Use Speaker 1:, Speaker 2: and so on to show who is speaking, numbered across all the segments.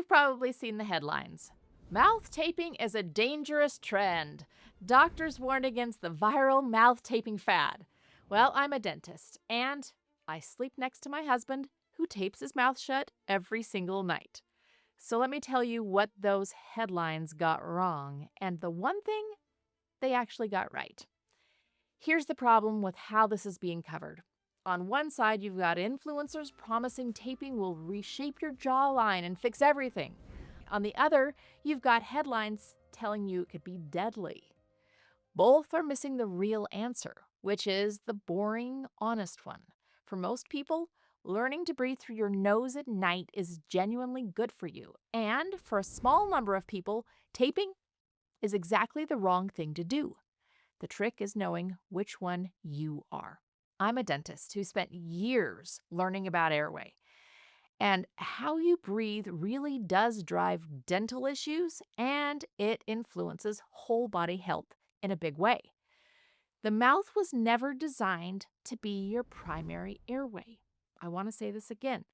Speaker 1: You've probably seen the headlines. Mouth taping is a dangerous trend. Doctors warn against the viral mouth taping fad. Well, I'm a dentist, and I sleep next to my husband, who tapes his mouth shut every single night. So let me tell you what those headlines got wrong, and the one thing they actually got right. Here's the problem with how this is being covered. On one side, you've got influencers promising taping will reshape your jawline and fix everything. On the other, you've got headlines telling you it could be deadly. Both are missing the real answer, which is the boring, honest one. For most people, learning to breathe through your nose at night is genuinely good for you. And for a small number of people, taping is exactly the wrong thing to do. The trick is knowing which one you are. I'm a dentist who spent years learning about Airway. And how you breathe really does drive dental issues, and it influences whole body health in a big way. The mouth was never designed to be your primary airway. I want to say this again.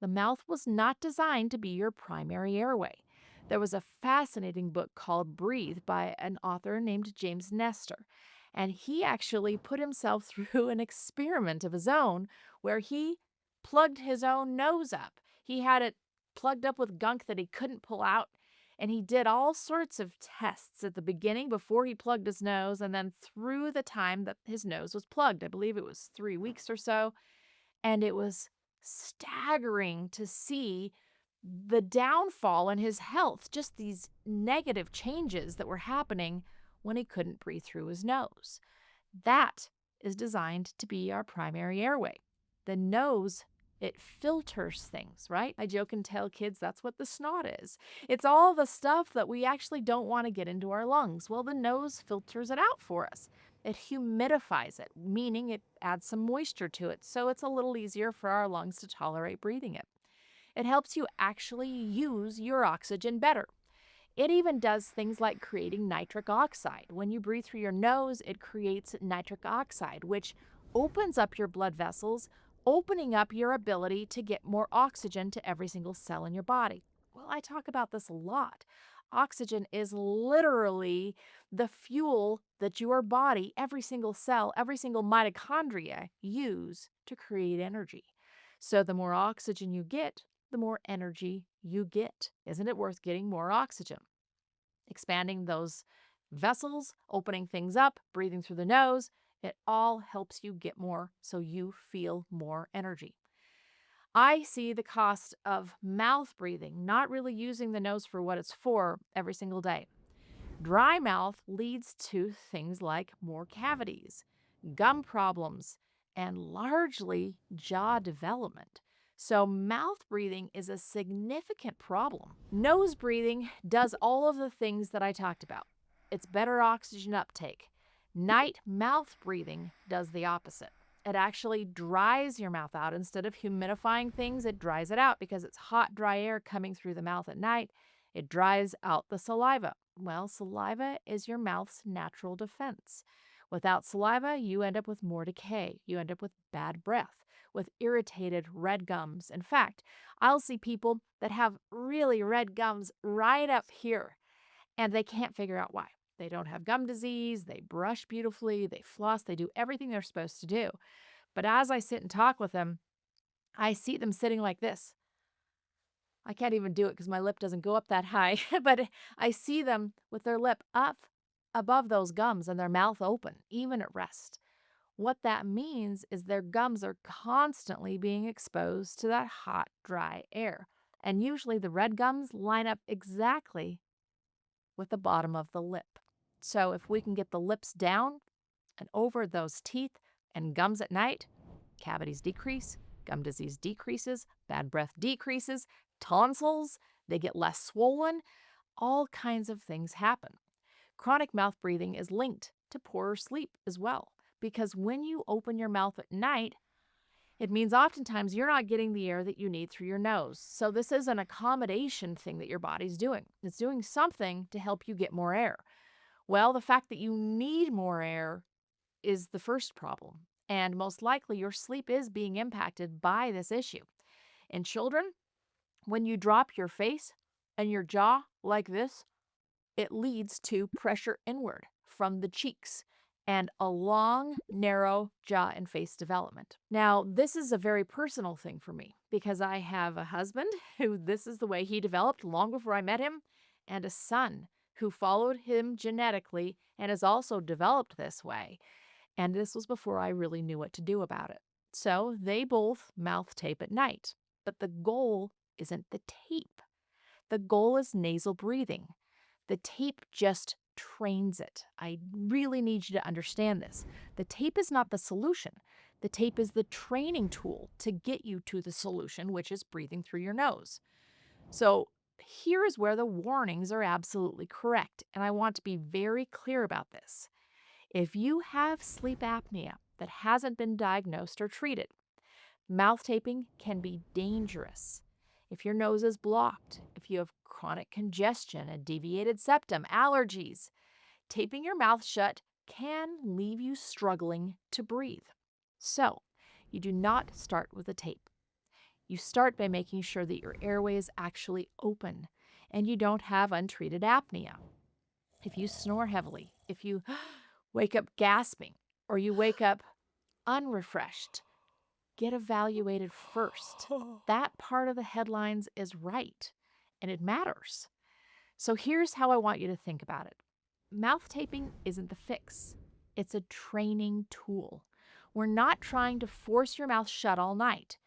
Speaker 1: The mouth was not designed to be your primary airway. There was a fascinating book called Breathe by an author named James Nestor, and he actually put himself through an experiment of his own where he plugged his own nose up. He had it plugged up with gunk that he couldn't pull out, and he did all sorts of tests at the beginning before he plugged his nose and then through the time that his nose was plugged. I believe it was 3 weeks or so, and it was staggering to see the downfall in his health, just these negative changes that were happening when he couldn't breathe through his nose. That is designed to be our primary airway. The nose, it filters things, right? I joke and tell kids that's what the snot is. It's all the stuff that we actually don't want to get into our lungs. Well, the nose filters it out for us. It humidifies it, meaning it adds some moisture to it, so it's a little easier for our lungs to tolerate breathing it. It helps you actually use your oxygen better. It even does things like creating nitric oxide. When you breathe through your nose, it creates nitric oxide, which opens up your blood vessels, opening up your ability to get more oxygen to every single cell in your body. Well, I talk about this a lot. Oxygen is literally the fuel that your body, every single cell, every single mitochondria use to create energy. So the more oxygen you get, the more energy you get. Isn't it worth getting more oxygen? Expanding those vessels, opening things up, breathing through the nose, it all helps you get more so you feel more energy. I see the cost of mouth breathing, not really using the nose for what it's for, every single day. Dry mouth leads to things like more cavities, gum problems, and largely jaw development. So, mouth breathing is a significant problem. Nose breathing does all of the things that I talked about. It's better oxygen uptake. Night mouth breathing does the opposite. It actually dries your mouth out. Instead of humidifying things, it dries it out because it's hot, dry air coming through the mouth at night. It dries out the saliva. Well, saliva is your mouth's natural defense. Without saliva, you end up with more decay. You end up with bad breath, with irritated red gums. In fact, I'll see people that have really red gums right up here, and they can't figure out why. They don't have gum disease, they brush beautifully, they floss, they do everything they're supposed to do. But as I sit and talk with them, I see them sitting like this. I can't even do it because my lip doesn't go up that high, but I see them with their lip up above those gums and their mouth open, even at rest. What that means is their gums are constantly being exposed to that hot, dry air. And usually the red gums line up exactly with the bottom of the lip. So if we can get the lips down and over those teeth and gums at night, cavities decrease, gum disease decreases, bad breath decreases, tonsils, they get less swollen, all kinds of things happen. Chronic mouth breathing is linked to poorer sleep as well, because when you open your mouth at night, it means oftentimes you're not getting the air that you need through your nose. So this is an accommodation thing that your body's doing. It's doing something to help you get more air. Well, the fact that you need more air is the first problem. And most likely your sleep is being impacted by this issue. In children, when you drop your face, and your jaw like this, it leads to pressure inward from the cheeks and a long, narrow jaw and face development. Now, this is a very personal thing for me because I have a husband who this is the way he developed long before I met him, and a son who followed him genetically and has also developed this way. And this was before I really knew what to do about it. So they both mouth tape at night. But the goal isn't the tape. The goal is nasal breathing. The tape just trains it. I really need you to understand this. The tape is not the solution. The tape is the training tool to get you to the solution, which is breathing through your nose. So here is where the warnings are absolutely correct, and I want to be very clear about this. If you have sleep apnea that hasn't been diagnosed or treated, mouth taping can be dangerous. If your nose is blocked, if you have chronic congestion, a deviated septum, allergies, taping your mouth shut can leave you struggling to breathe. So, you do not start with a tape. You start by making sure that your airway is actually open and you don't have untreated apnea. If you snore heavily, if you wake up gasping, or you wake up unrefreshed, get evaluated first. That part of the headlines is right, and it matters. So here's how I want you to think about it. Mouth taping isn't the fix. It's a training tool. We're not trying to force your mouth shut all night.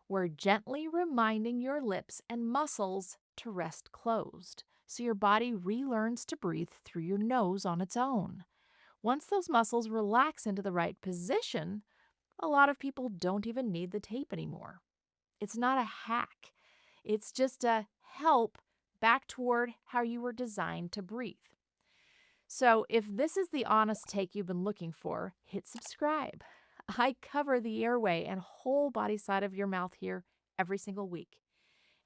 Speaker 1: We're gently reminding your lips and muscles to rest closed, so your body relearns to breathe through your nose on its own. Once those muscles relax into the right position, a lot of people don't even need the tape anymore. It's not a hack. It's just a help back toward how you were designed to breathe. So if this is the honest take you've been looking for, hit subscribe. I cover the airway and whole body side of your mouth here every single week.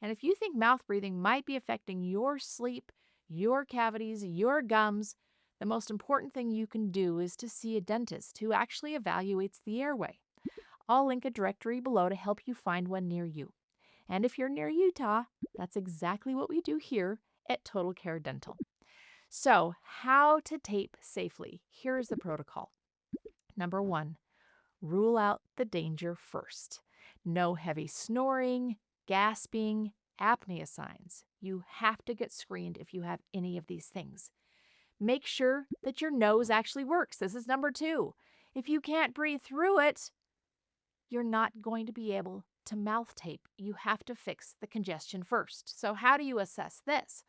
Speaker 1: And if you think mouth breathing might be affecting your sleep, your cavities, your gums, the most important thing you can do is to see a dentist who actually evaluates the airway. I'll link a directory below to help you find one near you. And if you're near Utah, that's exactly what we do here at Total Care Dental. So, how to tape safely? Here's the protocol. Number 1, rule out the danger first. No heavy snoring, gasping, apnea signs. You have to get screened if you have any of these things. Make sure that your nose actually works. This is number 2. If you can't breathe through it, you're not going to be able to mouth tape. You have to fix the congestion first. So how do you assess this?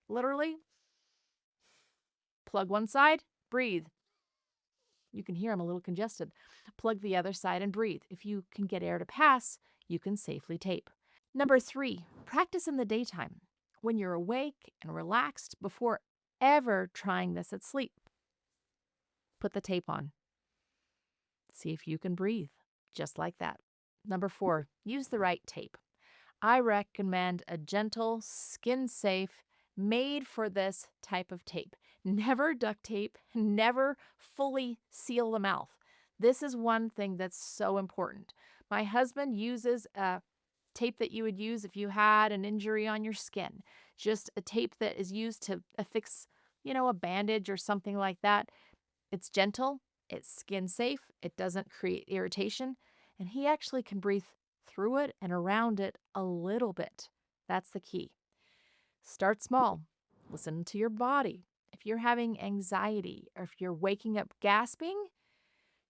Speaker 1: Literally, plug one side, breathe. You can hear I'm a little congested. Plug the other side and breathe. If you can get air to pass, you can safely tape. Number 3, practice in the daytime when you're awake and relaxed before ever trying this at sleep. Put the tape on. See if you can breathe, just like that. Number 4, use the right tape. I recommend a gentle, skin-safe, made for this type of tape. Never duct tape, never fully seal the mouth. This is one thing that's so important. My husband uses a tape that you would use if you had an injury on your skin. Just a tape that is used to affix, a bandage or something like that. It's gentle, it's skin safe, it doesn't create irritation, and he actually can breathe through it and around it a little bit. That's the key. Start small. Listen to your body. If you're having anxiety or if you're waking up gasping,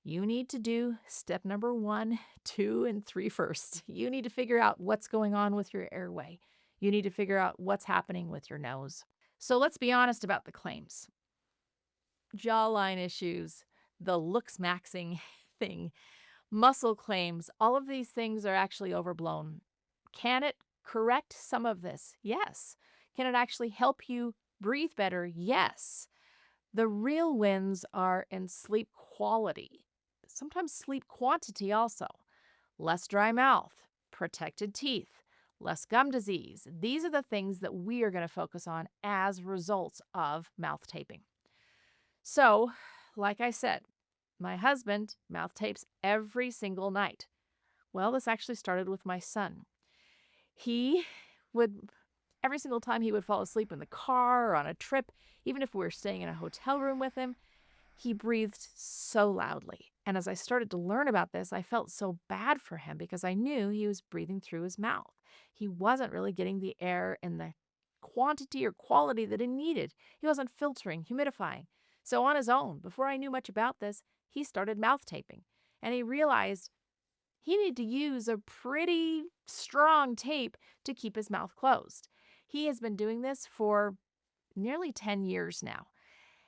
Speaker 1: you need to do step number 1, 2, and 3 first. You need to figure out what's going on with your airway. You need to figure out what's happening with your nose. So let's be honest about the claims. Jawline issues, the looks maxing thing, muscle claims, all of these things are actually overblown. Can it correct some of this? Yes. Can it actually help you breathe better? Yes. The real wins are in sleep quality, sometimes sleep quantity also. Less dry mouth, protected teeth, less gum disease. These are the things that we are going to focus on as results of mouth taping. So, like I said, my husband mouth tapes every single night. Well, this actually started with my son. He would Every single time he would fall asleep in the car or on a trip, even if we were staying in a hotel room with him, he breathed so loudly. And as I started to learn about this, I felt so bad for him because I knew he was breathing through his mouth. He wasn't really getting the air in the quantity or quality that he needed. He wasn't filtering, humidifying. So on his own, before I knew much about this, he started mouth taping. And he realized he needed to use a pretty strong tape to keep his mouth closed. He has been doing this for nearly 10 years now.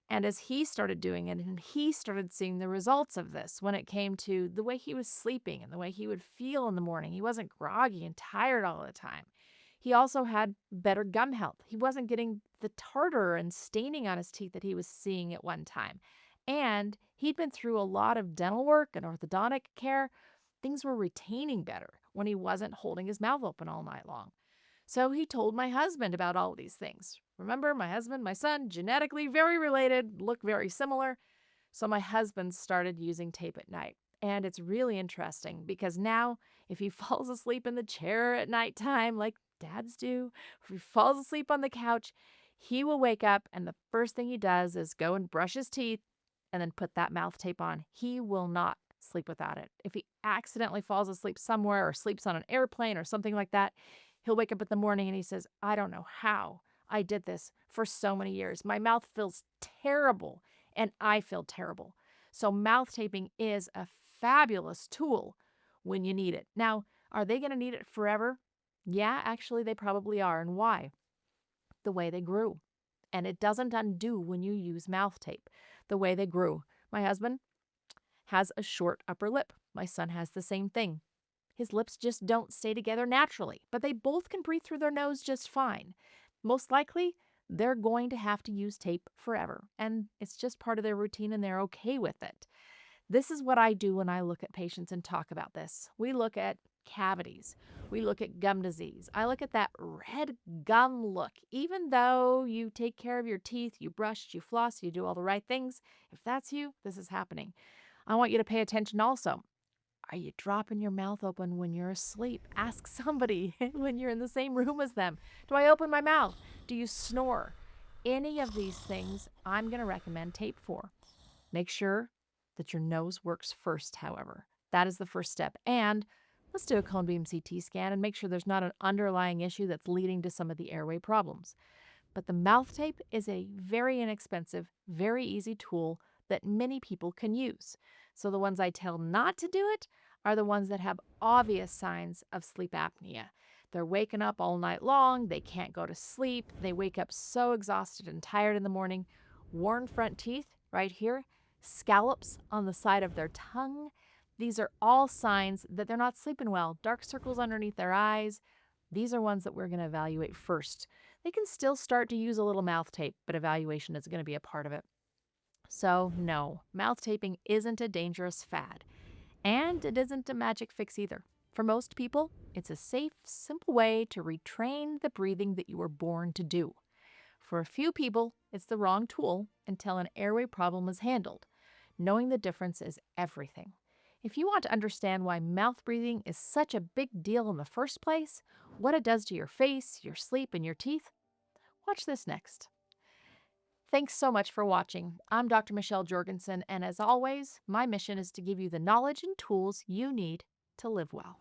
Speaker 1: And as he started doing it, and he started seeing the results of this when it came to the way he was sleeping and the way he would feel in the morning. He wasn't groggy and tired all the time. He also had better gum health. He wasn't getting the tartar and staining on his teeth that he was seeing at one time. And he'd been through a lot of dental work and orthodontic care. Things were retaining better when he wasn't holding his mouth open all night long. So he told my husband about all these things. Remember, my husband, my son, genetically very related, look very similar. So my husband started using tape at night. And it's really interesting because now if he falls asleep in the chair at nighttime, like dads do, if he falls asleep on the couch, he will wake up and the first thing he does is go and brush his teeth and then put that mouth tape on. He will not sleep without it. If he accidentally falls asleep somewhere or sleeps on an airplane or something like that, he'll wake up in the morning and he says, I don't know how I did this for so many years. My mouth feels terrible and I feel terrible. So mouth taping is a fabulous tool when you need it. Now, are they going to need it forever? Yeah, actually, they probably are. And why? The way they grew. And it doesn't undo when you use mouth tape. The way they grew. My husband has a short upper lip. My son has the same thing. His lips just don't stay together naturally, but they both can breathe through their nose just fine. Most likely, they're going to have to use tape forever, and it's just part of their routine and they're okay with it. This is what I do when I look at patients and talk about this. We look at cavities. We look at gum disease. I look at that red gum look. Even though you take care of your teeth, you brush, you floss, you do all the right things, if that's you, this is happening. I want you to pay attention also. Are you dropping your mouth open when you're asleep? Ask somebody when you're in the same room as them. Do I open my mouth? Do you snore? Any of these things I'm going to recommend tape for. Make sure that your nose works first, however. That is the first step. And let's do a cone beam CT scan and make sure there's not an underlying issue that's leading to some of the airway problems. But the mouth tape is a very inexpensive, very easy tool that many people can use. So the ones I tell not to do it are the ones that have obvious signs of sleep apnea. They're waking up all night long, they can't go to sleep, they wake up so exhausted and tired in the morning, worn front teeth right here, scallops on the side of their tongue. These are all signs that they're not sleeping well. Dark circles underneath their eyes. These are ones that we're going to evaluate first. They can still start to use a little mouth tape, but evaluation is going to be a part of it. So no, mouth taping isn't a dangerous fad, and it isn't a magic fix either. For most people, it's a safe, simple way to retrain the breathing that you were born to do. For a few people, it's the wrong tool until an airway problem is handled. Knowing the difference is everything. If you want to understand why mouth breathing is such a big deal in the first place, what it does to your face, your sleep, and your teeth, watch this next. Thanks so much for watching. I'm Dr. Michelle Jorgensen, and as always, my mission is to give you the knowledge and tools you need to live well.